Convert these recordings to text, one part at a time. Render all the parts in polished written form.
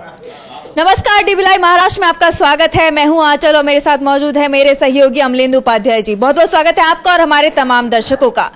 नमस्कार, dB live Maharashtra में आपका स्वागत है। मैं हूं आंचल और मेरे साथ मौजूद है मेरे सहयोगी अमलेंदु उपाध्याय जी। बहुत बहुत स्वागत है आपका और हमारे तमाम दर्शकों का।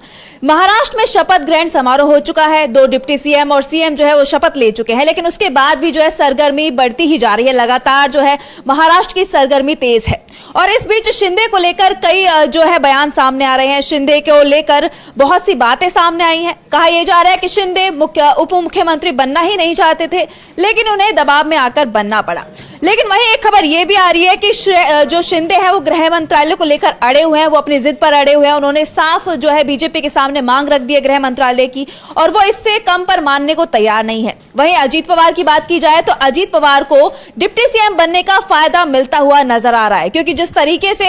महाराष्ट्र में शपथ ग्रहण समारोह हो चुका है। 2 डिप्टी सीएम और सीएम जो है वो शपथ ले चुके हैं, लेकिन उसके बाद भी जो है सरगर्मी बढ़ती ही जा रही है। लगातार जो है महाराष्ट्र की सरगर्मी तेज है और इस बीच शिंदे को लेकर कई जो है बयान सामने आ रहे हैं। शिंदे को लेकर बहुत सी बातें सामने आई हैं। कहा यह जा रहा है कि शिंदे उप मुख्यमंत्री बनना ही नहीं चाहते थे, लेकिन उन्हें दबाव में आकर बनना पड़ा। लेकिन वहीं एक खबर यह भी आ रही है कि जो शिंदे है वो गृह मंत्रालय को लेकर अड़े हुए हैं, वो अपनी जिद पर अड़े हुए हैं। उन्होंने साफ जो है बीजेपी के सामने मांग रख दी है गृह मंत्रालय की और वो इससे कम पर मानने को तैयार नहीं है। वहीं अजीत पवार की बात की जाए तो अजीत पवार को डिप्टी सीएम बनने का फायदा मिलता हुआ नजर आ रहा है, क्योंकि जिस तरीके से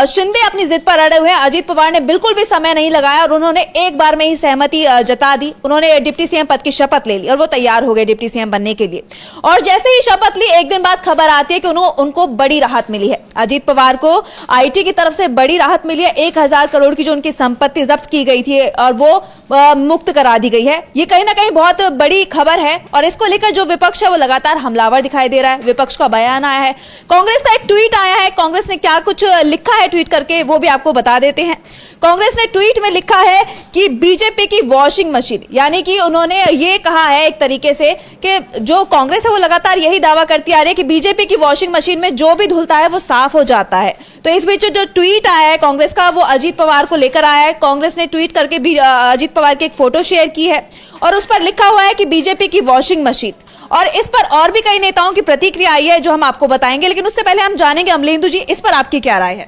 शिंदे अपनी जिद पर अड़े हुए हैं, अजीत पवार ने बिल्कुल भी समय नहीं लगाया और उन्होंने एक बार में ही सहमति जता दी। उन्होंने डिप्टी सीएम पद की शपथ ले ली और वो तैयार हो गए डिप्टी सीएम बनने के लिए। और जैसे ही शपथ ली, एक दिन बाद खबर आती है कि उनको बड़ी राहत मिली है। अजीत पवार को आईटी की तरफ से बड़ी राहत मिली है। 1000 करोड़ की जो उनकी संपत्ति जब्त की गई थी और वो मुक्त करा दी गई है। ये कहीं ना कहीं बहुत बड़ी खबर है और इसको लेकर जो विपक्ष है वो लगातार हमलावर दिखाई दे रहा है। विपक्ष का बयान आया है, कांग्रेस का एक ट्वीट आया है। कांग्रेस ने क्या कुछ लिखा है ट्वीट करके वो भी आपको बता देते हैं। कांग्रेस ने ट्वीट में लिखा है कि बीजेपी की वॉशिंग मशीन, यानी कि उन्होंने ये कहा है एक तरीके से कि जो कांग्रेस है वो लगातार यही दावा करती आ रही है कि बीजेपी की वॉशिंग मशीन में जो भी धुलता है वो साफ हो जाता है। तो इस बीच जो ट्वीट आया है कांग्रेस का वो अजीत पवार को लेकर आया है। कांग्रेस ने ट्वीट करके भी अजीत पवार की एक फोटो शेयर की है और उस पर लिखा हुआ है कि बीजेपी की वॉशिंग मशीन। और इस पर और भी कई नेताओं की प्रतिक्रिया आई है जो हम आपको बताएंगे, लेकिन उससे पहले हम जानेंगे अमलेंदु जी, इस पर आपकी क्या राय है?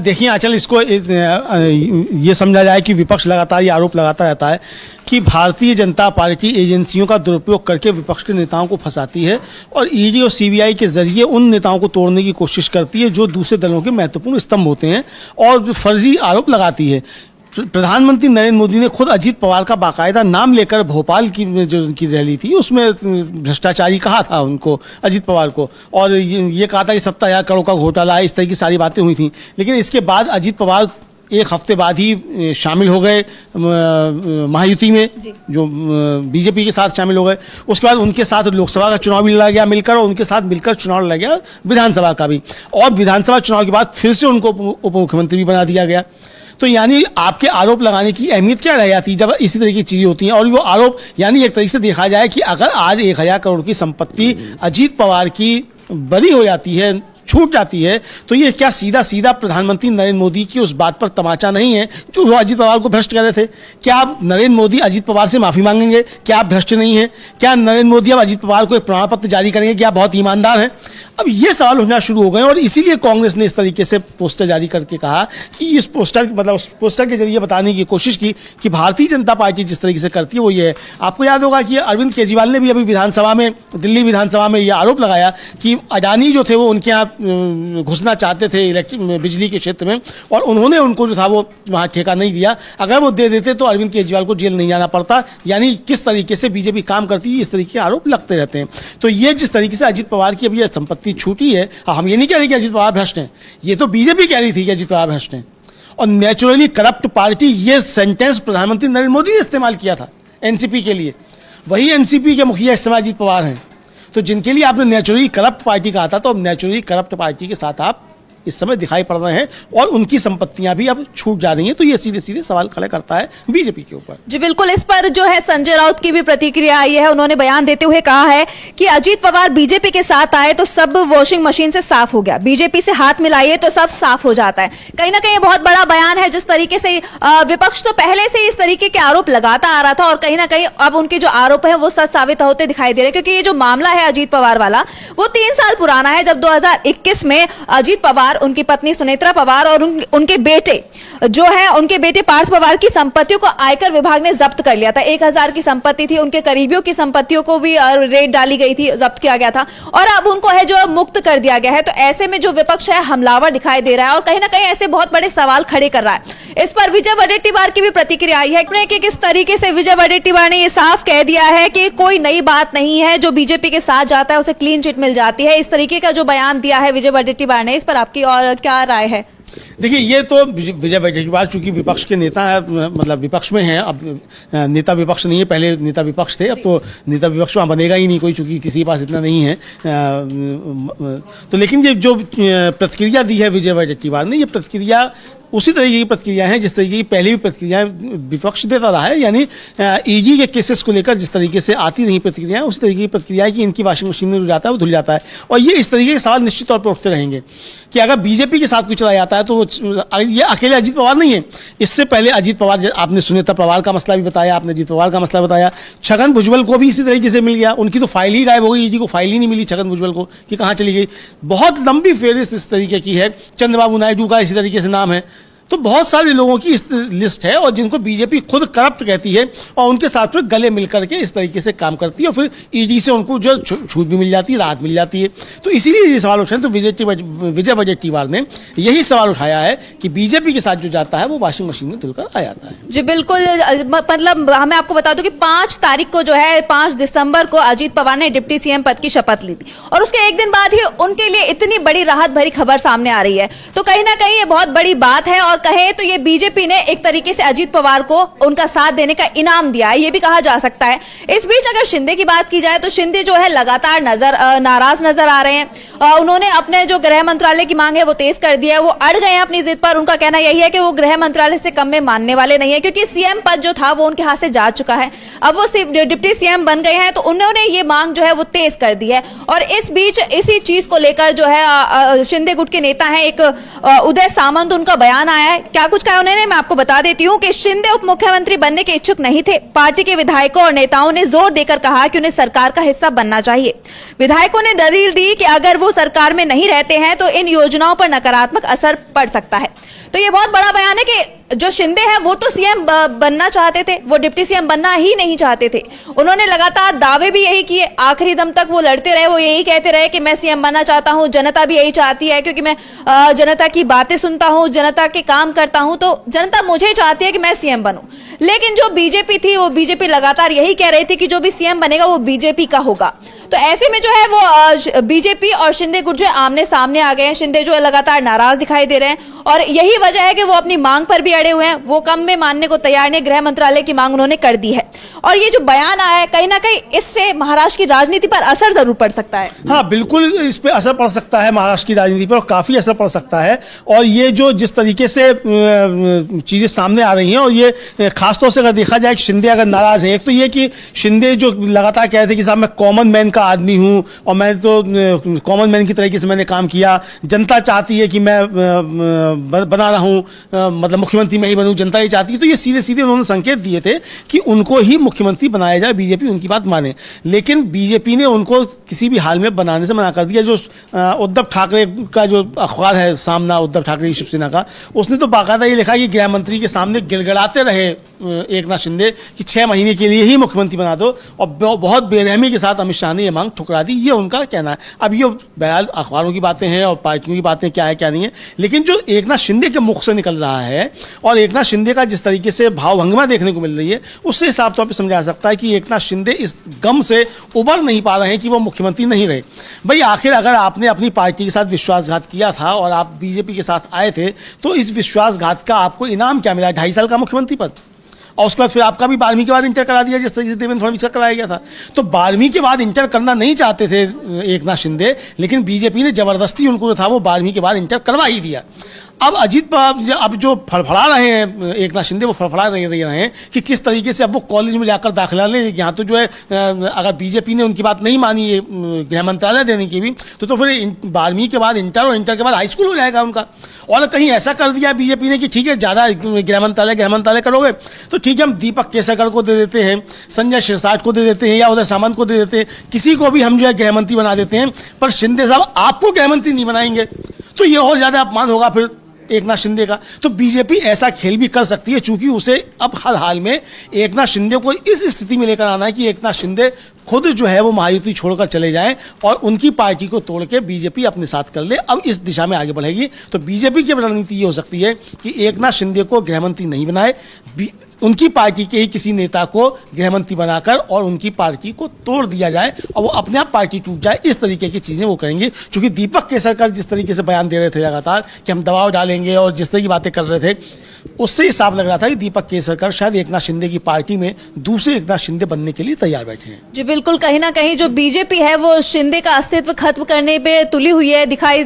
देखिए आंचल, इसको ये समझा जाए कि विपक्ष लगातार ये आरोप लगाता रहता है कि भारतीय जनता पार्टी एजेंसियों का दुरुपयोग करके विपक्ष के नेताओं को फंसाती है और ईडी और सीबीआई के जरिए उन नेताओं को तोड़ने की कोशिश करती है जो दूसरे दलों के महत्वपूर्ण स्तंभ होते हैं और फर्जी आरोप लगाती है। प्रधानमंत्री नरेंद्र मोदी ने खुद अजीत पवार का बाकायदा नाम लेकर भोपाल की जो उनकी रैली थी उसमें भ्रष्टाचारी कहा था उनको, अजीत पवार को, और ये कहा था कि 70,000 करोड़ का घोटाला है। इस तरह की सारी बातें हुई थी। लेकिन इसके बाद अजीत पवार एक हफ्ते बाद ही शामिल हो गए महायुति में, जो बीजेपी के साथ शामिल हो गए। उसके बाद उनके साथ लोकसभा का चुनाव भी लड़ा गया मिलकर और उनके साथ मिलकर चुनाव लड़ा गया विधानसभा का भी, और विधानसभा चुनाव के बाद फिर से उनको उप मुख्यमंत्री भी बना दिया गया। तो यानी आपके आरोप लगाने की अहमियत क्या रह जाती है जब इसी तरह की चीज़ें होती हैं? और वो आरोप यानी एक तरीके से देखा जाए कि अगर आज 1000 करोड़ की संपत्ति अजीत पवार की बड़ी हो जाती है, छूट जाती है, तो ये क्या सीधा सीधा प्रधानमंत्री नरेंद्र मोदी की उस बात पर तमाचा नहीं है जो वो अजीत पवार को भ्रष्ट कर रहे थे? क्या आप नरेंद्र मोदी अजीत पवार से माफी मांगेंगे? क्या आप भ्रष्ट नहीं है? क्या नरेंद्र मोदी अब अजीत पवार को एक प्रमाण पत्र जारी करेंगे कि आप बहुत ईमानदार हैं? अब ये सवाल होना शुरू हो गए और इसीलिए कांग्रेस ने इस तरीके से पोस्टर जारी करके कहा कि इस पोस्टर के जरिए बताने की कोशिश की कि भारतीय जनता पार्टी जिस तरीके से करती है वो ये है। आपको याद होगा कि अरविंद केजरीवाल ने भी अभी विधानसभा में, दिल्ली विधानसभा में ये आरोप लगाया कि अडानी जो थे वो उनके यहाँ घुसना चाहते थे बिजली के क्षेत्र में और उन्होंने उनको जो था वो वहाँ ठेका नहीं दिया। अगर वो दे देते तो अरविंद केजरीवाल को जेल नहीं जाना पड़ता। यानी किस तरीके से बीजेपी काम करती है, इस तरीके के आरोप लगते रहते हैं। तो ये जिस तरीके से अजीत पवार की अभी ये संपत्ति छूटी है, हम ये नहीं कह रहे कि अजीत पवार भ्रष्ट हैं, ये तो बीजेपी कह रही थी कि अजीत पवार भ्रष्ट हैं। और नेचुरली करप्ट पार्टी, ये सेंटेंस प्रधानमंत्री नरेंद्र मोदी ने इस्तेमाल किया था एनसीपी के लिए। वही एनसीपी के मुखिया इस समय अजीत पवार हैं। तो जिनके लिए आपने नेचुरली करप्ट पार्टी कहा था, तो अब नेचुरली करप्ट पार्टी के साथ आप इस समय दिखाई पड़ रहे हैं और उनकी संपत्तियां भी अब छूट जा रही हैं। तो ये सीधे सीधे सवाल खड़े करता है बीजेपी के ऊपर। जी बिल्कुल, इस पर जो है संजय राउत की भी प्रतिक्रिया आई है। उन्होंने बयान देते हुए कहा है कि अजीत पवार बीजेपी के साथ आए तो सब वॉशिंग मशीन से साफ हो गया, बीजेपी से हाथ मिलाइए तो सब साफ हो जाता है। कहीं ना कहीं बहुत बड़ा बयान है। जिस तरीके से विपक्ष तो पहले से इस तरीके के आरोप लगाता आ रहा था और कहीं ना कहीं अब उनके जो आरोप है वो सच साबित होते दिखाई दे रहे हैं, क्योंकि ये जो मामला है अजीत पवार वाला वो 3 साल पुराना है। जब 2021 में अजीत पवार, उनकी पत्नी सुनेत्रा पवार और उनके बेटे जो है, उनके बेटे पार्थ पवार की संपत्तियों को आयकर विभाग ने जब्त कर लिया था। 1000 की संपत्ति थी, उनके करीबियों की संपत्तियों को भी रेड डाली गई थी, जब्त किया गया था और अब उनको है जो मुक्त कर दिया गया है। तो ऐसे में जो विपक्ष है हमलावर दिखाई दे रहा है और कहीं ना कहीं ऐसे बहुत बड़े सवाल खड़े कर रहा है। इस पर विजय वडेट्टीवार की भी प्रतिक्रिया आई है कि किस तरीके से विजय वडेट्टीवार ने यह साफ कह दिया है कि कोई नई बात नहीं है, जो बीजेपी के साथ जाता है उसे क्लीन चिट मिल जाती है। इस तरीके का जो बयान दिया है विजय वडेट्टीवार ने, इस पर आपकी और क्या राय है? देखिए, ये तो विजय वडेट्टीवार चूंकि विपक्ष के नेता है, मतलब विपक्ष में हैं, अब नेता विपक्ष नहीं है, पहले नेता विपक्ष थे, अब तो नेता विपक्ष वहाँ बनेगा ही नहीं कोई, चूंकि किसी के पास इतना नहीं है। तो लेकिन ये जो प्रतिक्रिया दी है विजय वडेट्टीवार ने, ये प्रतिक्रिया उसी तरीके की प्रतिक्रिया है जिस तरीके की पहले भी प्रतिक्रियाएं विपक्ष देता रहा है। यानी ईडी के केसेस को लेकर जिस तरीके से आती रही प्रतिक्रियाएं, उसी तरीके की प्रतिक्रिया है कि इनकी वॉशिंग मशीन में जो जाता है वो धुल जाता है। और ये इस तरीके के सवाल निश्चित तौर पर उठते रहेंगे कि अगर बीजेपी के साथ कुछ चला जाता है तो ये अकेले अजीत पवार नहीं है। इससे पहले अजीत पवार, आपने सुनेता पवार का मसला भी बताया, आपने अजीत पवार का मसला बताया, छगन भुजबल को भी इसी तरीके से मिल गया। उनकी तो फाइल ही गायब हो गई, ईडी को फाइल ही नहीं मिली छगन भुजबल को कि कहाँ चली गई। बहुत लंबी फेहरिस्त इस तरीके की है। चंद्रबाबू नायडू का इसी तरीके से नाम है। तो बहुत सारे लोगों की इस लिस्ट है और जिनको बीजेपी खुद करप्ट कहती है और उनके साथ फिर गले मिल करके इस तरीके से काम करती है और फिर ईडी से उनको जो छूट भी मिल जाती है, राहत मिल जाती है। तो इसीलिए ये सवाल उठे। तो विजय वडेट्टीवार ने यही सवाल उठाया है कि बीजेपी के साथ जो जाता है वो वॉशिंग मशीन में धुलकर आ जाता है। जी बिल्कुल, मतलब मैं आपको बता दूं कि 5 तारीख को जो है 5 दिसंबर को अजीत पवार ने डिप्टी सीएम पद की शपथ ली थी और उसके एक दिन बाद ही उनके लिए इतनी बड़ी राहत भरी खबर सामने आ रही है। तो कहीं ना कहीं ये बहुत बड़ी बात है और कहे तो ये बीजेपी ने एक तरीके से अजीत पवार को उनका साथ देने का इनाम दिया है, ये भी कहा जा सकता है। इस बीच अगर शिंदे की बात की जाए तो शिंदे जो है लगातार नाराज नजर आ रहे हैं। उन्होंने अपने जो गृह मंत्रालय की मांग है वो तेज कर दिया है, वो अड़ गए हैं अपनी जिद पर। उनका कहना यही है कि वो गृह मंत्रालय से कम में मानने वाले नहीं है क्योंकि सीएम पद जो था वो उनके हाथ से जा चुका है। अब वो डिप्टी सीएम बन गए हैं तो उन्होंने ये मांग जो है वो तेज कर दी है। और इस बीच इसी चीज को लेकर जो है शिंदे गुट के नेता है एक उदय सामंत, उनका बयान आया है। क्या कुछ कहा उन्होंने, मैं आपको बता देती हूं कि शिंदे उप मुख्यमंत्री बनने के इच्छुक नहीं थे। पार्टी के विधायकों और नेताओं ने जोर देकर कहा कि उन्हें सरकार का हिस्सा बनना चाहिए। विधायकों ने दलील दी कि अगर वो सरकार में नहीं रहते हैं तो इन योजनाओं पर नकारात्मक असर पड़ सकता है। तो ये बहुत बड़ा बयान है कि जो शिंदे हैं वो तो सीएम बनना चाहते थे, वो डिप्टी सीएम बनना ही नहीं चाहते थे। उन्होंने लगातार दावे भी यही किए, आखिरी दम तक वो लड़ते रहे, वो यही कहते रहे कि मैं सीएम बनना चाहता हूं, जनता भी यही चाहती है क्योंकि मैं जनता की बातें सुनता हूं, जनता के काम करता हूं, तो जनता मुझे चाहती है कि मैं सीएम बनूं। लेकिन जो बीजेपी थी वो बीजेपी लगातार यही कह रही थी कि जो भी सीएम बनेगा वो बीजेपी का होगा। तो ऐसे में जो है वो बीजेपी और शिंदे गुट जो आमने सामने आ गए हैं। शिंदे जो है लगातार नाराज दिखाई दे रहे हैं और यही वजह है कि वो अपनी मांग पर भी अड़े हुए हैं। वो कम में मानने को तैयार नहीं, गृह मंत्रालय की मांग उन्होंने कर दी है। और ये जो बयान आया है कहीं ना कहीं इससे महाराष्ट्र की राजनीति पर असर जरूर पड़ सकता है। हाँ बिल्कुल, इस पे असर पड़ सकता है महाराष्ट्र की राजनीति पर, और काफी असर पड़ सकता है। और ये जो जिस तरीके से चीजें सामने आ रही हैं, और ये खासतौर से अगर देखा जाए कि शिंदे अगर नाराज है, एक तो ये कि शिंदे जो लगातार कह रहे थे कि साहब मैं कॉमन मैन का आदमी हूं और मैं तो कॉमन मैन की तरीके से मैंने काम किया, जनता चाहती है कि मैं बना रहा हूं, मतलब मुख्यमंत्री मैं ही बनूं, जनता ये चाहती है। तो ये सीधे सीधे उन्होंने संकेत दिए थे कि उनको ही मुख्यमंत्री बनाया जाए, बीजेपी उनकी बात माने। लेकिन बीजेपी ने उनको किसी भी हाल में बनाने से मना कर दिया। जो उद्धव ठाकरे का जो अखबार है सामना, उद्धव ठाकरे शिवसेना का, उसने तो बाकायदा ये लिखा कि गृह मंत्री के सामने गिड़गिड़ाते रहे एकनाथ शिंदे कि 6 महीने के लिए ही मुख्यमंत्री बना दो, और बहुत बेरहमी के साथ अमित शाह ने ये मांग ठुकरा दी। ये उनका कहना है। अब ये बयान अखबारों की बातें हैं और पार्टियों की बातें क्या है क्या नहीं है, लेकिन जो एकनाथ शिंदे के मुख से निकल रहा है और एकनाथ शिंदे का जिस तरीके से भाव भंगिमा देखने को मिल रही है, उससे हिसाब तौर पर समझा जा सकता है कि एकनाथ शिंदे इस गम से उबर नहीं पा रहे हैं कि वो मुख्यमंत्री नहीं रहे। भाई आखिर अगर आपने अपनी पार्टी के साथ विश्वासघात किया था और आप बीजेपी के साथ आए थे, तो इस विश्वासघात का आपको इनाम क्या मिला? 2.5 साल का मुख्यमंत्री पद, और उसके बाद फिर आपका भी 12वीं के बाद इंटर करा दिया जिस तरीके से देवेंद्र फडणवीस का कराया गया था। तो 12वीं के बाद इंटर करना नहीं चाहते थे एकनाथ शिंदे, लेकिन बीजेपी ने जबरदस्ती उनको जो था वो 12वीं के बाद इंटर करवा ही दिया। अब अजीत पवार अब जो फड़फड़ा रहे हैं एकनाथ शिंदे, वो फड़फड़ा रहे हैं कि किस तरीके से अब वो कॉलेज में जाकर दाखिला ले। यहाँ तो जो है अगर बीजेपी ने उनकी बात नहीं मानी है गृह मंत्रालय देने की भी, तो फिर 12वीं के बाद इंटर और इंटर के बाद हाई स्कूल हो जाएगा उनका। और कहीं ऐसा कर दिया बीजेपी ने कि ठीक है ज़्यादा गृह मंत्रालय करोगे तो ठीक है, हम दीपक केसरकर को दे देते हैं, संजय सिरसाट को दे देते हैं, या उदय सामंत को दे देते हैं, किसी को भी हम जो है गृह मंत्री बना देते हैं, पर शिंदे साहब आपको गृह मंत्री नहीं बनाएंगे। तो ये और ज़्यादा अपमान होगा फिर एकनाथ शिंदे का। तो बीजेपी ऐसा खेल भी कर सकती है, चूंकि उसे अब हर हाल में एकनाथ शिंदे को इस स्थिति में लेकर आना है कि एकनाथ शिंदे खुद जो है वो महायुति छोड़कर चले जाएं और उनकी पार्टी को तोड़ के बीजेपी अपने साथ कर ले। अब इस दिशा में आगे बढ़ेगी। तो बीजेपी की रणनीति ये हो सकती है कि एकनाथ शिंदे को गृहमंत्री नहीं बनाए, उनकी पार्टी के ही किसी नेता को गृहमंत्री बनाकर और उनकी पार्टी को तोड़ दिया जाए और वो अपने आप पार्टी टूट जाए, इस तरीके की चीजें वो करेंगे। क्योंकि दीपक केसरकर जिस तरीके से बयान दे रहे थे लगातार कि हम दबाव डालेंगे और जिस तरह की बातें कर रहे थे, उससे ही साफ लग रहा था कि दीपक केसरकर शायद एकनाथ शिंदे की पार्टी में दूसरे एकनाथ शिंदे बनने के लिए तैयार बैठे हैं। जी बिल्कुल, कहीं ना कहीं जो बीजेपी है वो शिंदे का अस्तित्व खत्म करने पे तुली हुई है। दिखाई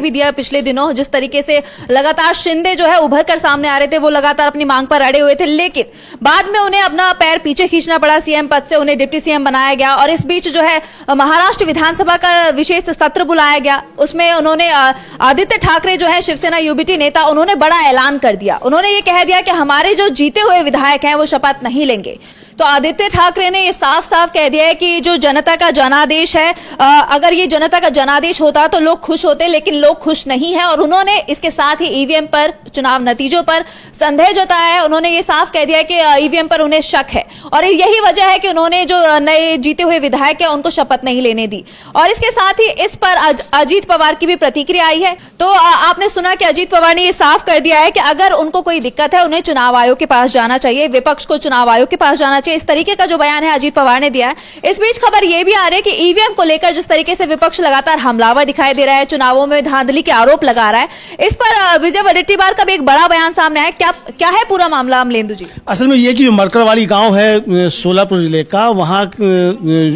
भी दिया पिछले दिनों, जिस तरीके से लगातार शिंदे जो है उभर कर सामने आ रहे थे, वो लगातार अपनी मांग पर अड़े हुए थे, लेकिन बाद में उन्हें अपना पैर पीछे खींचना पड़ा। सीएम पद से उन्हें डिप्टी सीएम बनाया गया और इस बीच जो है महाराष्ट्र विधानसभा का विशेष सत्र बुलाया गया। उसमें उन्होंने आदित्य ठाकरे जो है शिवसेना यूबीटी नेता, उन्होंने बड़ा ऐलान कर दिया। उन्होंने ये कह दिया कि हमारे जो जीते हुए विधायक हैं वो शपथ नहीं लेंगे। तो आदित्य ठाकरे ने ये साफ साफ कह दिया है कि जो जनता का जनादेश है, अगर ये जनता का जनादेश होता तो लोग खुश होते, लेकिन लोग खुश नहीं है। और उन्होंने इसके साथ ही ईवीएम पर, चुनाव नतीजों पर संदेह जताया है। उन्होंने ये साफ कह दिया है कि ईवीएम पर उन्हें शक है और यही वजह है कि उन्होंने जो नए जीते हुए विधायक है उनको शपथ नहीं लेने दी। और इसके साथ ही इस पर अजीत पवार की भी प्रतिक्रिया आई है। तो आपने सुना कि अजीत पवार ने ये साफ कर दिया है कि अगर उनको कोई दिक्कत है उन्हें चुनाव आयोग के पास जाना चाहिए, विपक्ष को चुनाव आयोग के पास जाना चाहिए। इस तरीके का जो बयान है अजीत पवार ने दिया है। इस बीच खबर यह भी आ रही है कि ईवीएम को लेकर जिस तरीके से विपक्ष लगातार हमलावर दिखाई दे रहा है, चुनावों में धांधली के आरोप लगा रहा है, इस पर विजय वडेट्टीवार का भी एक बड़ा बयान सामने आया। क्या है पूरा मामला अमलेंदु जी? असल में ये कि जो मरकरवाली गांव है सोलापुर जिले का, वहाँ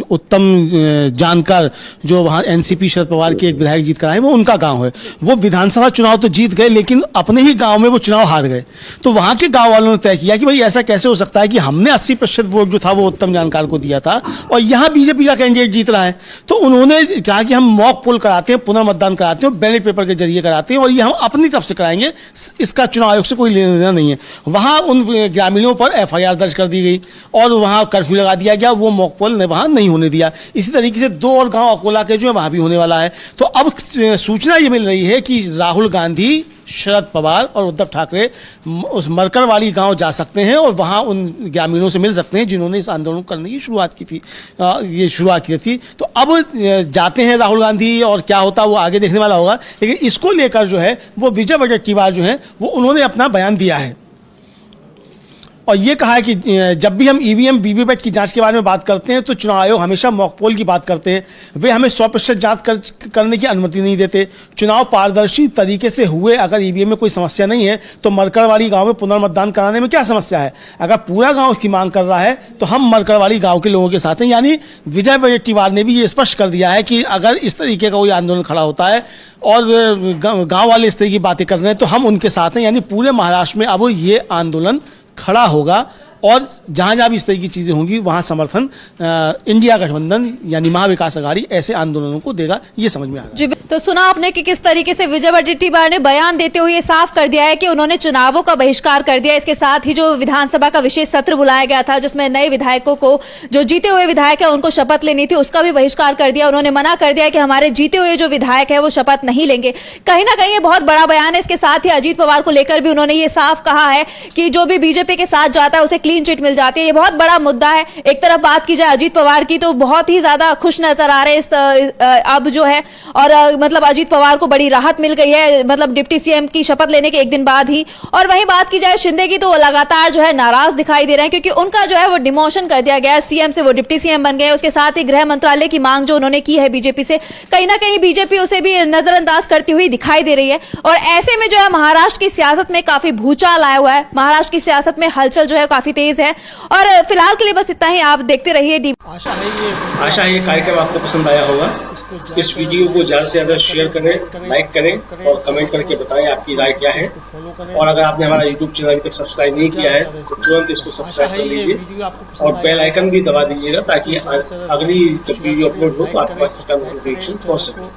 उत्तम जानकर जो वहाँ एनसीपी शरद पवार के एक विधायक जीत कर आए, वो उनका गांव है। वो विधानसभा चुनाव तो जीत गए, लेकिन अपने ही गांव में वो चुनाव हार गए। तो वहाँ के गांव वालों ने तय किया कि भाई ऐसा कैसे हो सकता है कि हमने 80% वोट जो था वो उत्तम जानकार को दिया था और यहाँ बीजेपी का कैंडिडेट जीत रहा है। तो उन्होंने कहा कि हम मॉक पोल कराते हैं, पुनर्मतदान कराते हैं, बैलेट पेपर के जरिए कराते हैं और ये हम अपनी तरफ से कराएंगे, इसका चुनाव आयोग से कोई लेना देना नहीं है। वहाँ उन ग्रामीणों पर एफआईआर दर्ज कर दी गई और वहाँ कर्फ्यू लगा दिया गया, वो मॉक पोल ने वहाँ नहीं होने दिया। इसी तरीके से 2 और गाँव अकोला के जो है वहाँ भी होने वाला है। तो अब सूचना ये मिल रही है कि राहुल गांधी, शरद पवार और उद्धव ठाकरे उस मरकरवाली गांव जा सकते हैं और वहां उन ग्रामीणों से मिल सकते हैं जिन्होंने इस आंदोलन करने की शुरुआत की थी, ये शुरुआत की थी। तो अब जाते हैं राहुल गांधी और क्या होता वो आगे देखने वाला होगा, लेकिन इसको लेकर जो है वो विजय वडेट्टीवार जो है वो उन्होंने अपना बयान दिया है और ये कहा है कि जब भी हम ईवीएम वीवीपैट की जांच के बारे में बात करते हैं तो चुनाव आयोग हमेशा मॉकपोल की बात करते हैं। वे हमें 100% जांच करने की अनुमति नहीं देते। चुनाव पारदर्शी तरीके से हुए, अगर ईवीएम में कोई समस्या नहीं है तो मरकरवाली गांव में पुनर्मतदान कराने में क्या समस्या है? अगर पूरा गांव इसकी मांग कर रहा है तो हम मरकरवाली गांव के लोगों के साथ हैं। यानी विजय वडेट्टीवार ने भी ये स्पष्ट कर दिया है कि अगर इस तरीके का कोई आंदोलन खड़ा होता है और गाँव वाले इस तरह की बातें कर रहे हैं तो हम उनके साथ हैं। यानी पूरे महाराष्ट्र में अब ये आंदोलन खड़ा होगा और जहां जहां भी इस तरह की चीजें होंगी वहां समर्थन इंडिया गठबंधन यानी महाविकास अघाड़ी ऐसे आंदोलनों को देगा, ये समझ में आ रहा है। जी तो सुना आपने कि किस तरीके से विजय वडेट्टीवार ने बयान देते हुए साफ कर दिया है कि उन्होंने चुनावों का बहिष्कार कर दिया। इसके साथ ही जो विधानसभा का विशेष सत्र बुलाया गया था जिसमें नए विधायकों को, जो जीते हुए विधायक है उनको शपथ लेनी थी, उसका भी बहिष्कार कर दिया। उन्होंने मना कर दिया कि हमारे जीते हुए जो विधायक है वो शपथ नहीं लेंगे। कहीं ना कहीं ये बहुत बड़ा बयान है। इसके साथ ही अजीत पवार को लेकर भी उन्होंने ये साफ कहा है कि जो भी बीजेपी के साथ जाता है उसे क्लीन चिट मिल जाती है। ये बहुत बड़ा मुद्दा है। एक तरफ बात की जाए अजीत पवार की तो बहुत ही ज्यादा खुश नजर आ रहे हैं अब जो है, और मतलब अजीत पवार को बड़ी राहत मिल गई है, मतलब डिप्टी सीएम की शपथ लेने के एक दिन बाद ही। और वहीं बात की जाए शिंदे की तो वो लगातार जो है नाराज दिखाई दे रहे हैं क्योंकि उनका जो है वो डिमोशन कर दिया गया है, सीएम से वो डिप्टी सीएम बन गए। उसके साथ ही गृह मंत्रालय की मांग जो उन्होंने की है बीजेपी से, कहीं ना कहीं बीजेपी उसे भी नजरअंदाज करती हुई दिखाई दे रही है। और ऐसे में जो है महाराष्ट्र की सियासत में काफी भूचाल आया हुआ है। महाराष्ट्र की सियासत में हलचल जो है काफी तेज है। और फिलहाल के लिए बस इतना ही। आप देखते रहिए आशा है ये कार्यक्रम आपको पसंद आया होगा। इस वीडियो को ज्यादा से ज्यादा शेयर करें, लाइक करें और कमेंट करके बताएं आपकी राय क्या है। और अगर आपने हमारा यूट्यूब चैनल अभी तक सब्सक्राइब नहीं किया है तो तुरंत इसको सब्सक्राइब कर लीजिए और बेल आइकन भी दबा दीजिएगा ताकि अगली जब वीडियो अपलोड हो तो आपके पास इसका नोटिफिकेशन पहुंच सके।